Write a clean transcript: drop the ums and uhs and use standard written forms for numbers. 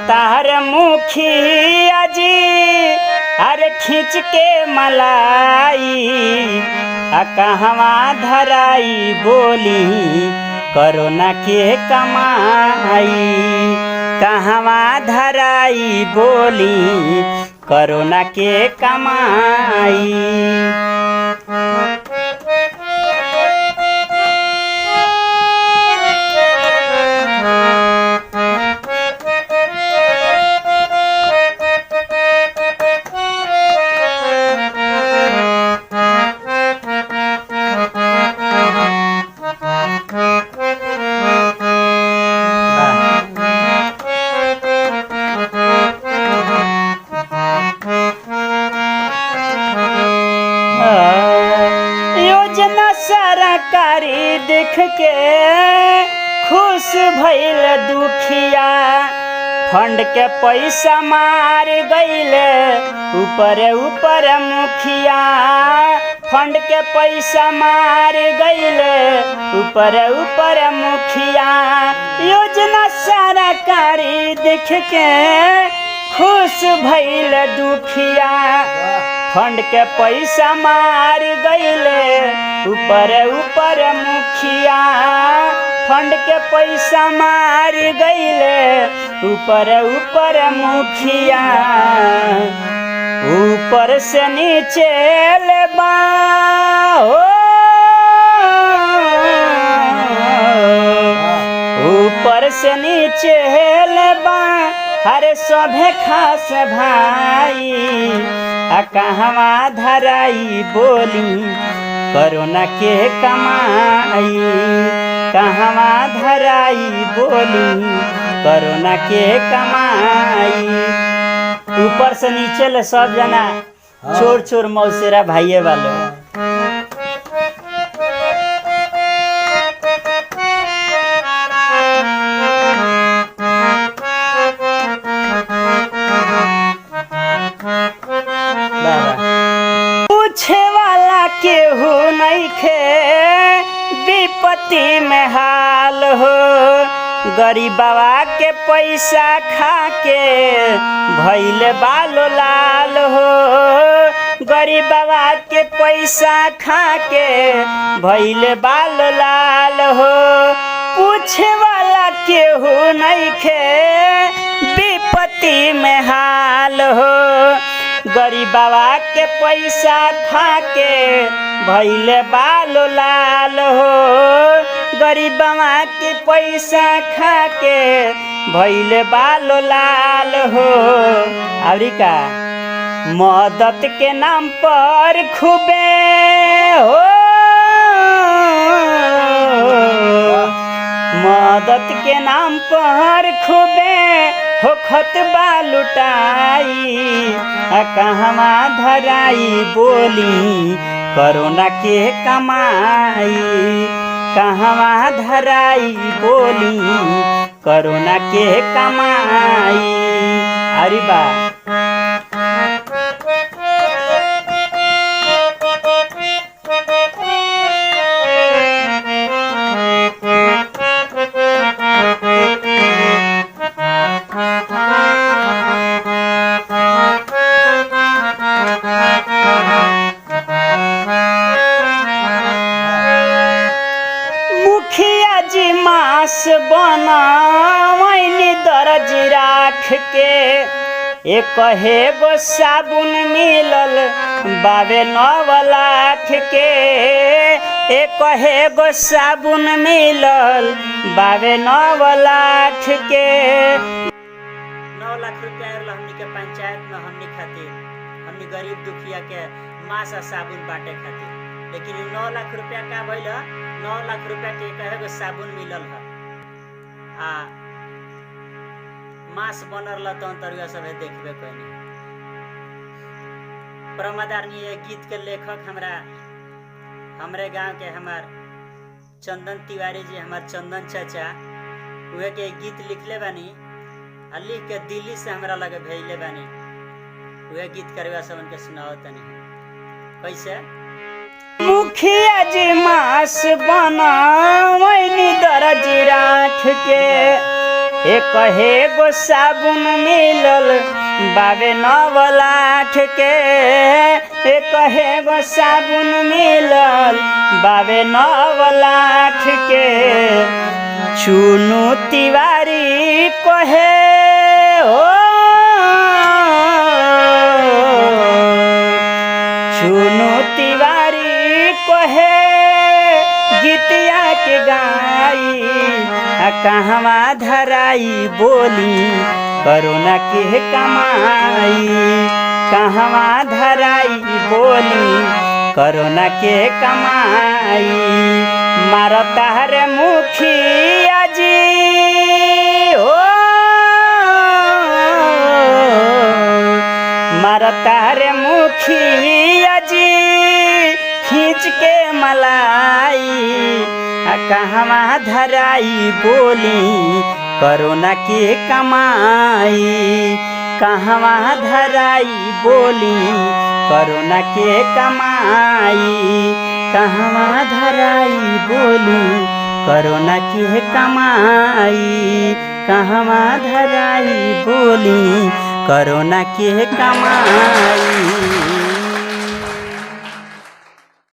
तार मुखिया जी अरे खींच के मलाई आ कहवा धराई बोली कोरोना के कमाई कहवा धराई बोली कोरोना के कमाई। योजना सरकारी देख के खुश भइल दुखिया फंड के पैसा मार गइले ऊपर ऊपर मुखिया फंड के पैसा मार गइले ऊपर ऊपर मुखिया। योजना सरकारी देख के खुश भइल दुखिया फंड के पैसा मार गइले ऊपर ऊपर मुखिया फंड के पैसा मार गइले ऊपर ऊपर मुखिया। ऊपर से नीचे ले बा ऊपर से नीचे ले बा हरे सभे खास भाई आ कहवा धराई बोली कोरोना के कमाई कहवा धराई बोली कोरोना के कमाई। ऊपर से नीचे ले सब जना चोर चोर मौसेरा भाइये वालों पूछे वाला केहू नइखे विपत्ति में हाल हो गरीबवा के पैसा खा के भइले बालो लाल हो गरीबवा के पैसा खा के भइले बालो लाल हो। पूछे वाला केहू नइखे विपत्ति में हाल हो गरीबवा के पैसा खा के भइले बालो लाल हो गरीबवा के पैसा खा के भइले बालो लाल हो। अवरी का मदद के नाम पर खूबे हो मदद के नाम पर खूबे हो खतबा लुटाई आ कहवा धराई बोली कोरोना के कमाई कहवा धराई बोली कोरोना के कमाई। अरे बा मुखिया जी मास बनवैनी दर्ज राख के एक गो साबुन मिलल बाबे 9 लाख के एक गो साबुन मिलल बाबे 9 लाख के 9 लाख रुपया हमनी के पंचायत में हमनी खातिर हमनी गरीब दुखिया के मास आ साबुन बांटे खातिर। लेकिन 9 लाख रुपया का भइल 9 लाख रुपया के एक गो साबुन मिलल है आ मास बनल तो अंतरिया सब देखबे कहीं। प्रमादारनी गीत के लेखक हमरे गांव के हमार चंदन तिवारी जी हमार चंदन चाचा उहे के गीत लिखले बानी आ लिख के दिल्ली से हमरा लगे भेजले बानी। उहे गीत करवा सब उनके सुनाओ तनी कैसे। मुखिया जी मास बनवैनी दर्ज राख के एक हे गो साबुन मिलल बावे 9 लाख के। एक हे गो साबुन मिलल बावे 9 लाख के। चुनु तिवारी कहे हो, चुनु तिवारी कहे गीतिया के गाई कहवा धराई बोली करोना के कमाई। कहवा धराई बोली करोना के कमाई। मारता रे मुखिया जी हो, मारता रे मुखिया जी खींच के मलाई कहवा धराई बोली करोना के कमाई। कहवा धराई बोली करोना के कमाई। कहवा धराई बोली करोना के कमाई। कहवा धराई बोली करोना के कमाई।